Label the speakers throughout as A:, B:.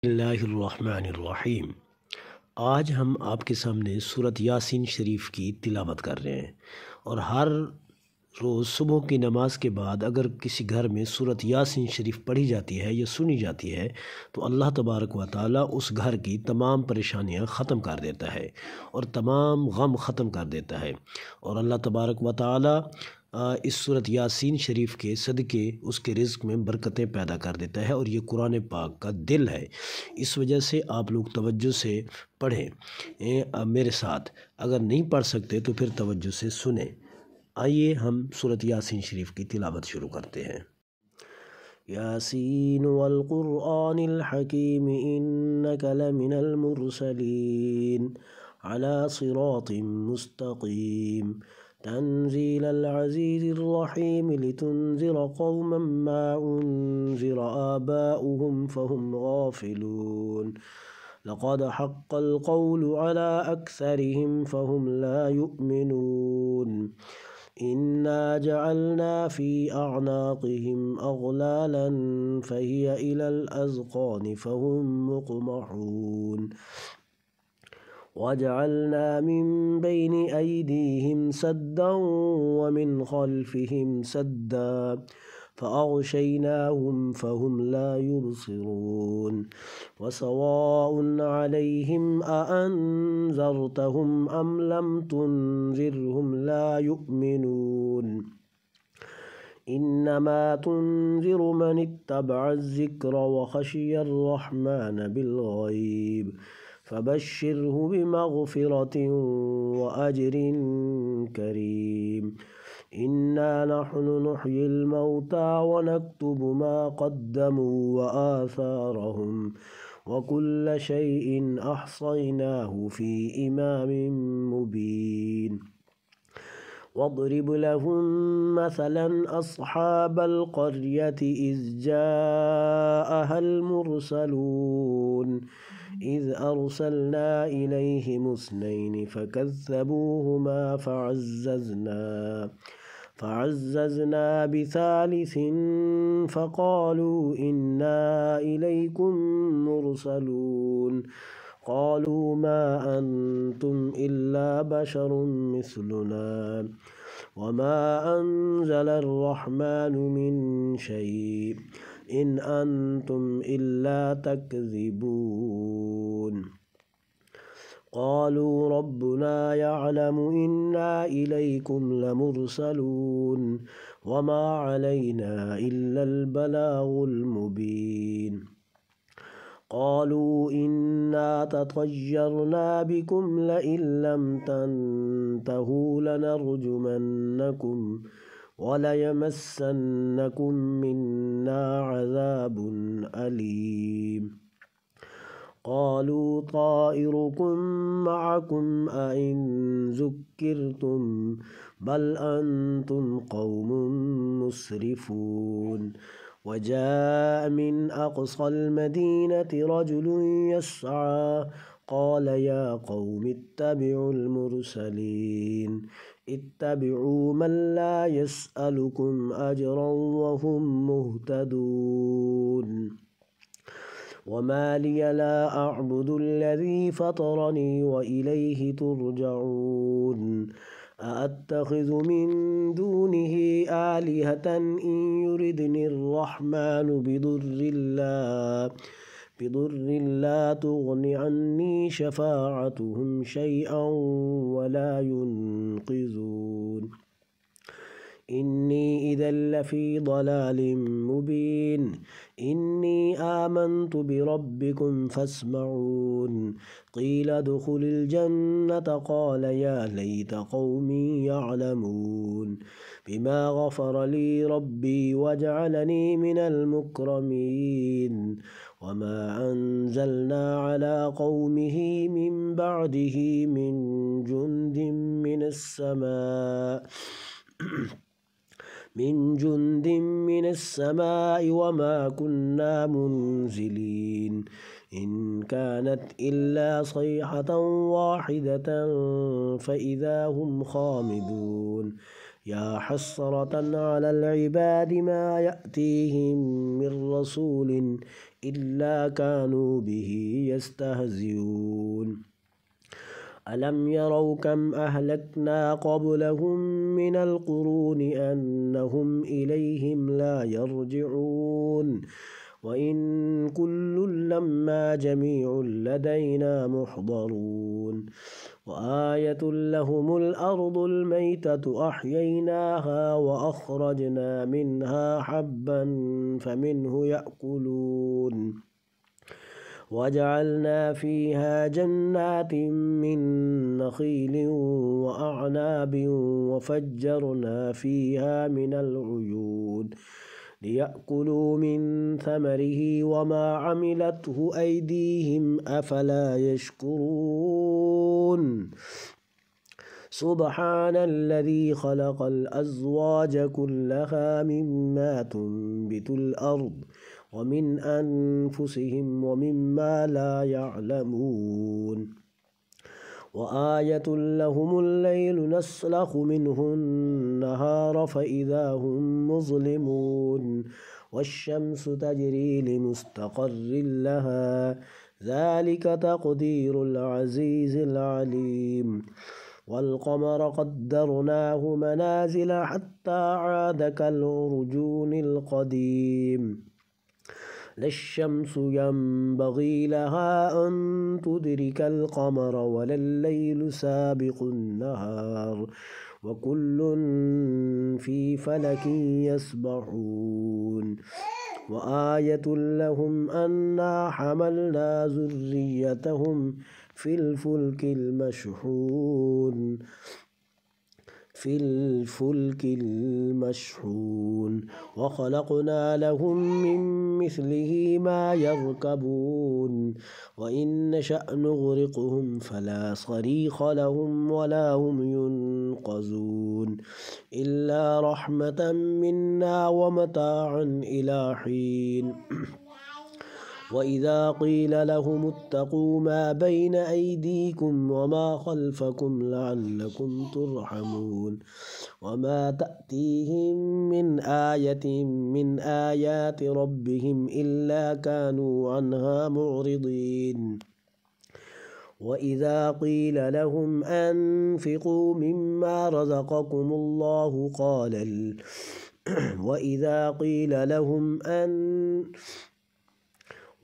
A: बिस्मिल्लाहिर्रहमानिर्रहीम। आज हम आपके सामने सूरत यासीन शरीफ की तिलावत कर रहे हैं। और हर रोज़ सुबह की नमाज के बाद अगर किसी घर में सूरत यासीन शरीफ पढ़ी जाती है या सुनी जाती है तो अल्लाह तबारक व ताला उस घर की तमाम परेशानियां ख़त्म कर देता है और तमाम गम ख़त्म कर देता है। और अल्लाह तबारक व ताला इस सूरत यासीन शरीफ के सदक़े उसके रिज़्क़ में बरकतें पैदा कर देता है और ये कुरान पाक का दिल है। इस वजह से आप लोग तवज्जो से पढ़ें मेरे साथ। अगर नहीं पढ़ सकते तो फिर तवज्जो से सुने। आइए हम सूरत यासीन शरीफ की तिलावत शुरू करते हैं। यासीन वल क़ुरआनिल हकीम इन्नका लमिनल मुरसलीन अला सिरातिम मुस्तक़ीम तंज़ीलल अज़ीज़िर रहीम लितुन्ज़िर क़ौमन मा उन्ज़िर आबाउहुम फ़हुम गाफ़िलून लक़द हक़्क़ल क़ौलु अला अक्सरिहिम फ़हुम ला युमिनून इन्ना जअलना फ़ी अअनाक़िहिम अग़लालन फ़हिय इलल अज़क़ानि फ़हुम मुक़महून वजअलना मिन बैनि अयदीहिम सद्दन वमिन ख़ल्फ़िहिम सद्दा फ़अग़शयनाहुम फ़हुम ला युबसिरून वसवाउन अलैहिम अअन्ज़रतहुम अम लम तुन्ज़िरहुम ला युमिनून इन्नमा तुन्ज़िर मन इत्तबअ ज़िक्र वख़शिय अर्रहमान बिलग़ैब फ़बश्शिरहु बिमग़फ़िरतिन वअज्रिन करीम इन्ना नहनु नुह्यिल मौता वनक्तुबु मा क़द्दमू वआसारहुम वकुल्ल शैइन अहसयनाहु फ़ी इमामिन मुबीन वाضرب لهم مثلا أصحاب القرية إذ جاءها المرسلون إذ أرسلنا إليهم اثنين فكذبوهما فعززنا بثالث فقالوا إنا إليكم مرسلون قالوا ما أنتم إلا بشر مثلنا وما أنزل الرحمن من شيء إن أنتم إلا تكذبون قالوا ربنا يعلم إنا إليكم لمرسلون وما علينا إلا البلاغ المبين قالوا إنا تطيرنا بكم لئن لم تنتهوا لنرجمنكم وليمسنكم منا عذاب أليم قالوا طائركم معكم أئن ذكرتم بل أنتم قوم مسرفون وجاء من أقصى المدينة رجل يسعى قال يا قوم اتبعوا المرسلين اتبعوا من لا يسألكم أجرا وهم مهتدون وما لي لا أعبد الذي فطرني وإليه ترجعون أأتخذ من دونه آلهة إن يردني الرحمن بضر لا تغن عني شفاعتهم شيئا ولا ينقذون إني إذا لفي ضلال مبين إني آمنت بربكم فاسمعون قيل ادخل الجنة قال يا ليت قومي يعلمون بما غفر لي ربي وجعلني من المكرمين وما أنزلنا على قومه من بعده من جند من السماء وما كنا منزلين إن كانت إلا صيحة واحدة فإذا هم خامدون يا حسرة على العباد ما يأتيهم من رسول إلا كانوا به يستهزئون ألم يروا كم أهلكنا قبلهم من القرون أنهم إليهم لا يرجعون وإن كل لما جميع لدينا محضرون وآية لهم الأرض الميتة أحييناها وأخرجنا منها حبا فمنه يأكلون وجعلنا فيها جنات من نخيل وأعناب وفجرنا فيها من العيون ليأكلوا من ثمره وما عملته أيديهم أفلا يشكرون سبحان الذي خلق الأزواج كلها مما تنبت الأرض ومن أنفسهم ومما لا يعلمون وآية لهم الليل نسلخ منه النهار فإذا هم مظلمون والشمس تجري لمستقر لها ذلك تقدير العزيز العليم والقمر قدرناه منازل حتى عاد كالعرجون القديم لا الشمس ينبغي لها أن تدرك القمر ولا الليل سابق النهار وكل في فلك يسبحون وآية لهم أنا حملنا ذريتهم في الفلك المشحون وخلقنا لهم من مثله ما يركبون وإن نشأ نغرقهم فلا صريخ لهم ولا هم ينقذون إلا رحمة منا ومتاعا إلى حين وإذا قيل لهم اتقوا ما بين أيديكم وما خلفكم لعلكم ترحمون وما تأتيهم من آية من آيات ربهم إلا كانوا عنها معرضين وإذا قيل لهم أنفقوا مما رزقكم الله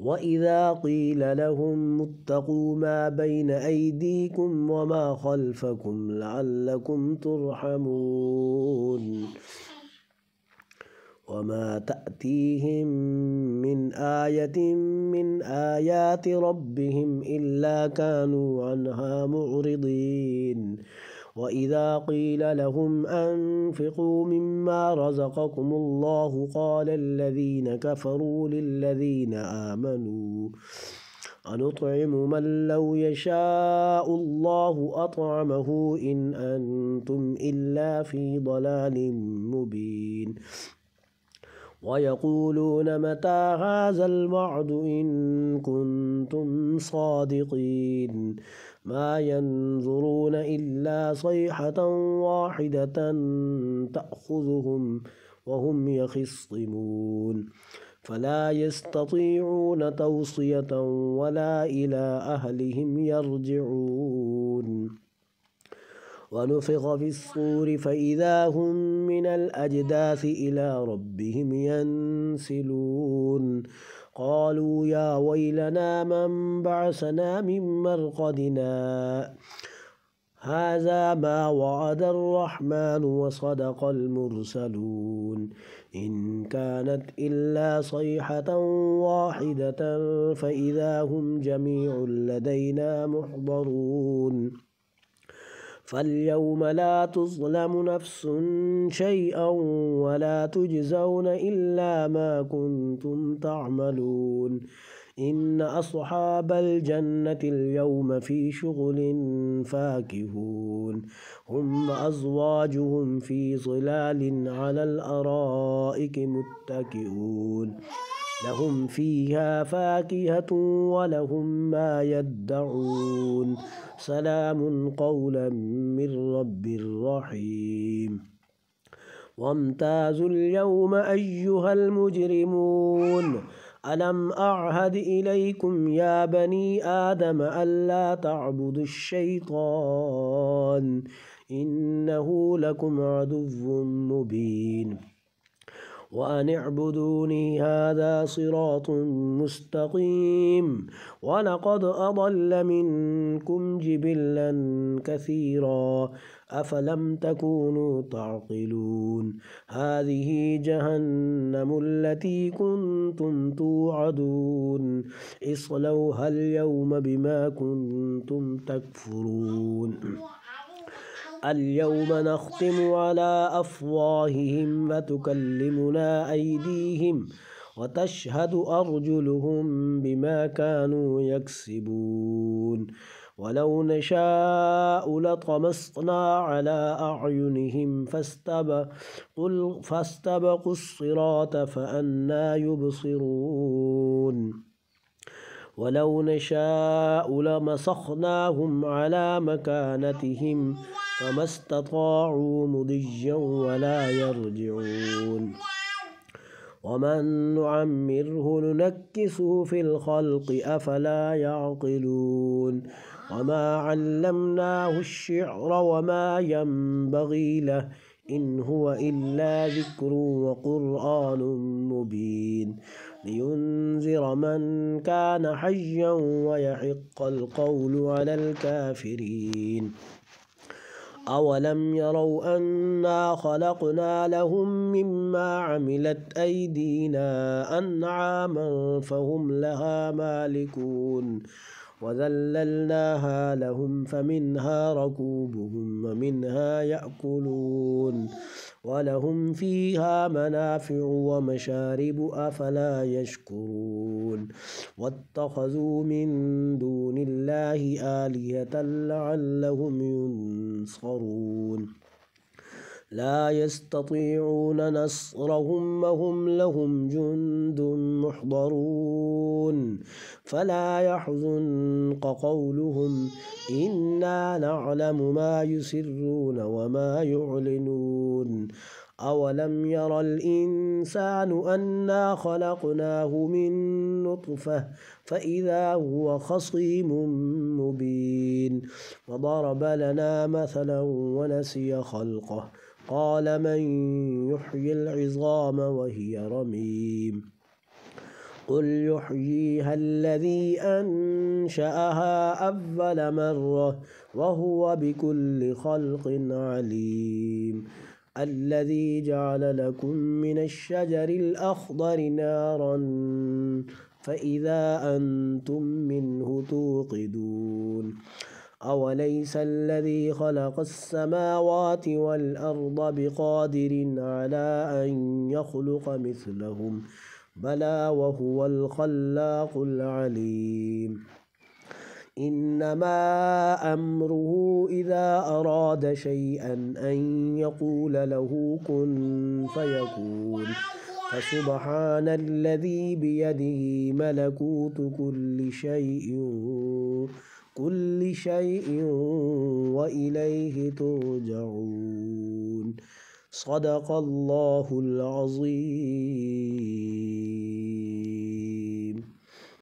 A: وإذا قيل لهم اتقوا ما بين أيديكم وما خلفكم لعلكم ترحمون وما تأتيهم من آية من آيات ربهم إلا كانوا عنها معرضين وإذا قيل لهم أنفقوا مما رزقكم الله قال الذين كفروا للذين آمنوا أنطعم من لو يشاء الله أطعمه إن أنتم إلا في ضلال مبين ويقولون متى هذا الوعد إن كنتم صادقين ما ينظرون إلا صيحة واحدة تأخذهم وهم يخصمون فلا يستطيعون توصية ولا إلى أهلهم يرجعون ونفخ في الصور فإذا هم من الأجداث إلى ربهم ينسلون قالوا يا ويلنا من بعثنا من مرقدنا هذا ما وعد الرحمن وصدق المرسلون إن كانت إلا صيحة واحدة فإذا هم جميع لدينا محضرون فاليوم لا تظلم نفس شيئا ولا تجزون إلا ما كنتم تعملون إن أصحاب الجنة اليوم في شغل فاكهون هم أزواجهم في ظلال على الأرائك متكئون لهم فيها فاكهة ولهم ما يدعون سلام قولا من رب رحيم. وامتازوا اليوم أيها المجرمون ألم أعهد إليكم يا بني آدم ألا تعبدوا الشيطان إنه لكم عدو مبين وأن اعبدوني هذا صراط مستقيم ولقد أضل منكم جبلا كثيرا أفلم تكونوا تعقلون هذه جهنم التي كنتم توعدون اصلوها اليوم بما كنتم تكفرون اليوم نختم على أفواههم وتكلمنا أيديهم وتشهد أرجلهم بما كانوا يكسبون ولو نشاء لطمسنا على أعينهم فاستبقوا الصراط فأنى يبصرون ولو نشاء لمسخناهم على مكانتهم فما استطاعوا مضيا ولا يرجعون ومن نعمره ننكسه في الخلق أفلا يعقلون وما علمناه الشعر وما ينبغي له إن هو إلا ذكر وقرآن مبين لينذر من كان حيا ويحق القول على الكافرين أولم يروا أنا خلقنا لهم مما عملت أيدينا أنعاما فهم لها مالكون وذللناها لهم فمنها ركوبهم ومنها يأكلون ولهم فيها منافع ومشارب أفلا يشكرون واتخذوا من دون الله آلهة لعلهم ينصرون لا يستطيعون نصرهم وهم لهم جند محضرون فلا يحزنك قولهم إنا نعلم ما يسرون وما يعلنون أولم ير الإنسان أنا خلقناه من نطفة فإذا هو خصيم مبين وضرب لنا مثلا ونسي خلقه قال من يحيي العظام وهي رميم قل يحييها الذي أنشأها أول مرة وهو بكل خلق عليم الذي جعل لكم من الشجر الأخضر نارا فإذا أنتم منه توقدون أوليس الذي خلق السماوات والأرض بقادر على أن يخلق مثلهم بلى وهو الخلاق العليم إنما أمره إذا أراد شيئا أن يقول له كن فيكون فسبحان الذي بيده ملكوت كل شيء وإليه ترجعون صدق الله العظيم.